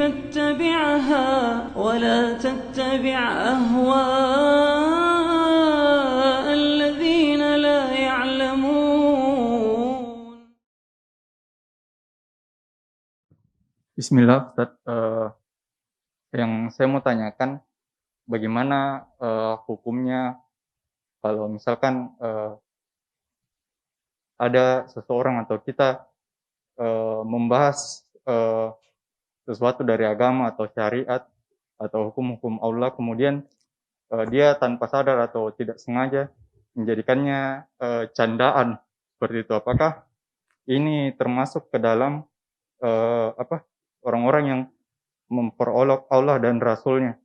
فاتبعها ولا تتبع أهواء الذين لا يعلمون. Bismillah, Ustaz. Yang saya mau tanyakan, bagaimana hukumnya kalau misalkan ada seseorang atau kita membahas sesuatu dari agama atau syariat atau hukum-hukum Allah, kemudian dia tanpa sadar atau tidak sengaja menjadikannya candaan seperti itu. Apakah ini termasuk ke dalam orang-orang yang memperolok Allah dan Rasulnya?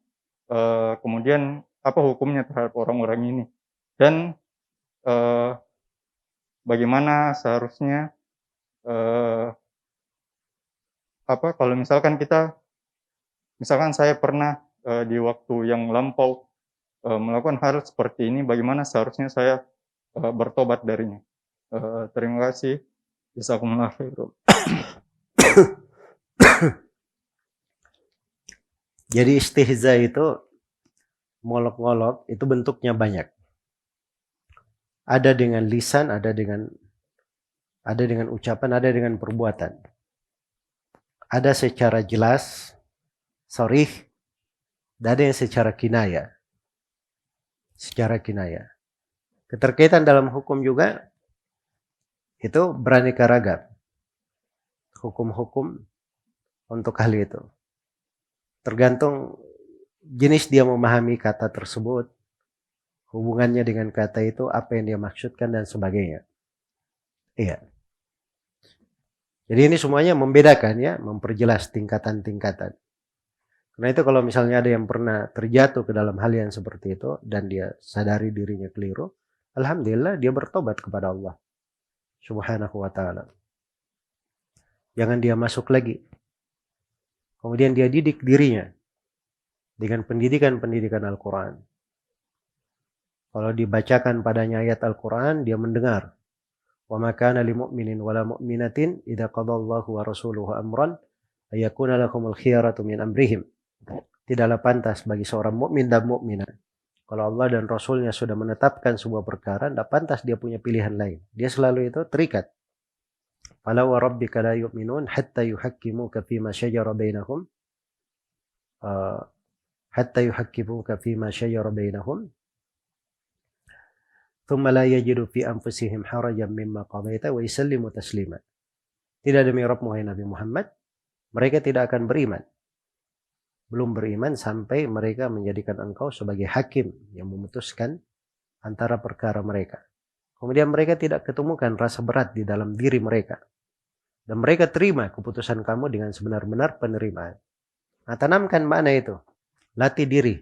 Kemudian apa hukumnya terhadap orang-orang ini? Dan bagaimana seharusnya kalau misalkan saya pernah di waktu yang lampau melakukan hal seperti ini, bagaimana seharusnya saya bertobat darinya? Terima kasih. Jazakumullah khairan. Jadi istihza itu, ngolok-ngolok itu bentuknya banyak. Ada dengan lisan, ada dengan ucapan, ada dengan perbuatan. Ada secara jelas, sharih, dan ada yang secara kinaya. Keterkaitan dalam hukum juga itu beraneka ragam. Hukum-hukum untuk hal itu. Tergantung jenis dia memahami kata tersebut, hubungannya dengan kata itu, apa yang dia maksudkan dan sebagainya. Iya. Jadi ini semuanya membedakan ya, memperjelas tingkatan-tingkatan. Karena itu kalau misalnya ada yang pernah terjatuh ke dalam hal yang seperti itu dan dia sadari dirinya keliru, alhamdulillah dia bertobat kepada Allah Subhanahu wa ta'ala. Jangan dia masuk lagi. Kemudian dia didik dirinya dengan pendidikan Al-Quran. Kalau dibacakan padanya ayat Al-Quran, dia mendengar. Wa ma kana lil mu'minin wala mu'minatin idza qadallahu wa rasuluhu amran ayakuna lakumul khiyaratu min amrihim. Tidaklah pantas bagi seorang mukmin dan mukminah, kalau Allah dan Rasulnya sudah menetapkan sebuah perkara, tidak pantas dia punya pilihan lain. Dia selalu itu terikat. Fala wa rabbika la yu'minun hatta yuhakkimuka fima shajara bainahum thumma la yajidu fi anfusihim harajan mimma qadaita wa yusallimu taslima. Tidak demi Rabbmu wahai Nabi Muhammad, mereka tidak akan beriman. Belum beriman sampai mereka menjadikan engkau sebagai hakim yang memutuskan antara perkara mereka. Kemudian mereka tidak ketemukan rasa berat di dalam diri mereka. Dan mereka terima keputusan kamu dengan sebenar-benar penerimaan. Nah, tanamkan makna itu. Latih diri.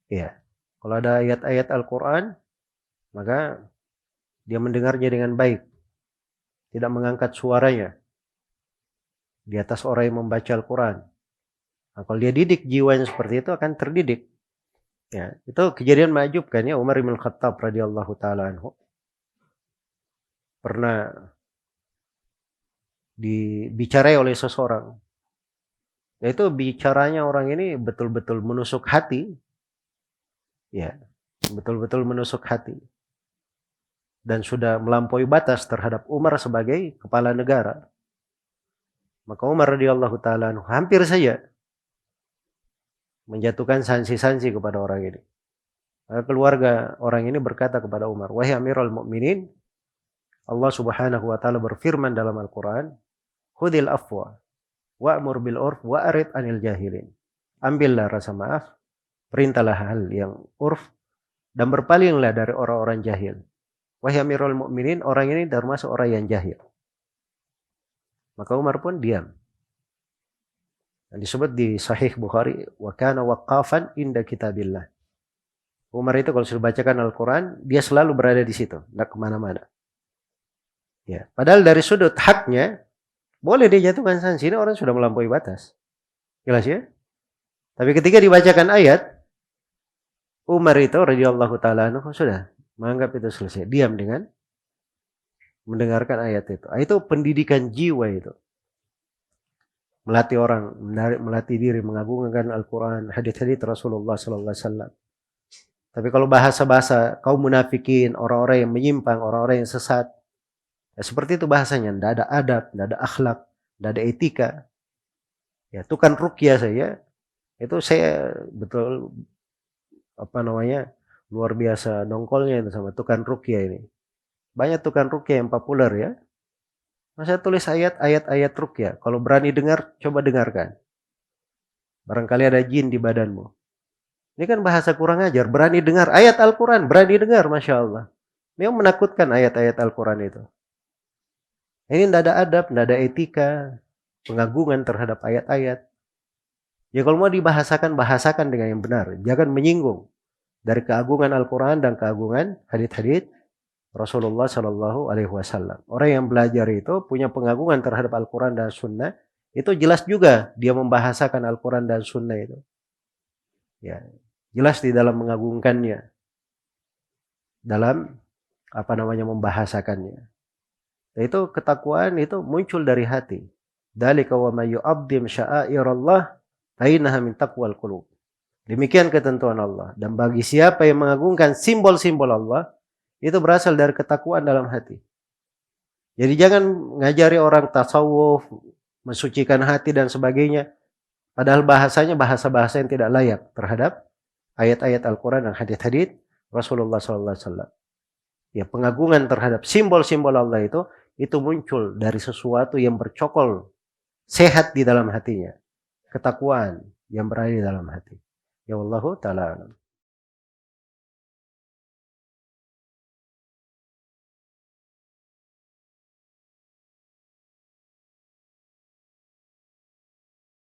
Ya. Kalau ada ayat-ayat Al-Quran, maka dia mendengarnya dengan baik. Tidak mengangkat suaranya di atas orang yang membaca Al-Quran. Nah, kalau dia didik jiwa yang seperti itu akan terdidik. Ya, itu kejadian menakjubkan ya. Umar bin Khattab radhiyallahu taala anhu pernah dibicarai oleh seseorang. Yaitu bicaranya orang ini betul-betul menusuk hati. Ya, betul-betul menusuk hati. Dan sudah melampaui batas terhadap Umar sebagai kepala negara. Maka Umar radhiyallahu taala anhu hampir saja menjatuhkan sanksi-sanksi kepada orang ini. Maka keluarga orang ini berkata kepada Umar, "Wahai Amirul Mukminin, Allah Subhanahu wa taala berfirman dalam Al-Qur'an, "Khudil afwa wa'mur bil urf wa'rid 'anil jahilin." Ambillah rasa maaf, perintahlah hal yang urf dan berpalinglah dari orang-orang jahil. Wahai Amirul Mukminin, orang ini termasuk orang yang jahil. Maka Umar pun diam. Yang disebut di Sahih Bukhari, wa kana waqafan inda kitabillah. Umar itu kalau sudah bacakan Al-Quran, dia selalu berada di situ, tidak kemana-mana. Ya, padahal dari sudut haknya, boleh dia jatuhkan sanksi, ini orang sudah melampaui batas. Jelas ya? Tapi ketika dibacakan ayat, Umar itu radhiyallahu taala anhu sudah menganggap itu selesai, diam dengan mendengarkan ayat itu. Itu pendidikan jiwa itu. melatih orang, melatih diri mengagungkan Al-Quran, hadits-hadits Rasulullah Sallallahu Alaihi Wasallam. Tapi kalau bahasa-bahasa kaum munafikin, orang-orang yang menyimpang, orang-orang yang sesat, ya seperti itu bahasanya, tidak ada adab, tidak ada akhlak, tidak ada etika. Ya, tukang ruqyah saya, itu saya betul luar biasa nongkolnya itu sama tukang ruqyah ini. Banyak tukang ruqyah yang populer ya. Masa tulis ayat-ayat ruqyah. Kalau berani dengar, coba dengarkan. Barangkali ada jin di badanmu. Ini kan bahasa kurang ajar. Berani dengar ayat Al-Quran, berani dengar, Masya Allah. Memang menakutkan ayat-ayat Al-Quran itu. Ini tidak ada adab, tidak ada etika, pengagungan terhadap ayat-ayat. Ya kalau mau dibahasakan, bahasakan dengan yang benar. Jangan menyinggung dari keagungan Al-Quran dan keagungan hadits-hadits Rasulullah Shallallahu Alaihi Wasallam. Orang yang belajar itu punya pengagungan terhadap Al-Quran dan Sunnah, itu jelas juga dia membahasakan Al-Quran dan Sunnah itu. Ya, jelas di dalam mengagungkannya, dalam membahasakannya. Itu ketakwaan itu muncul dari hati. Dzalika wa may yu'azzim sya'airallah fa innaha min taqwal qulub. Demikian ketentuan Allah. Dan bagi siapa yang mengagungkan simbol-simbol Allah, itu berasal dari ketakwaan dalam hati. Jadi jangan ngajari orang tasawuf, mensucikan hati dan sebagainya. Padahal bahasanya bahasa-bahasa yang tidak layak terhadap ayat-ayat Al-Quran dan hadits-hadits Rasulullah SAW. Ya, pengagungan terhadap simbol-simbol Allah itu muncul dari sesuatu yang bercokol, sehat di dalam hatinya. Ketakwaan yang berada di dalam hati. Ya Allah Ta'ala.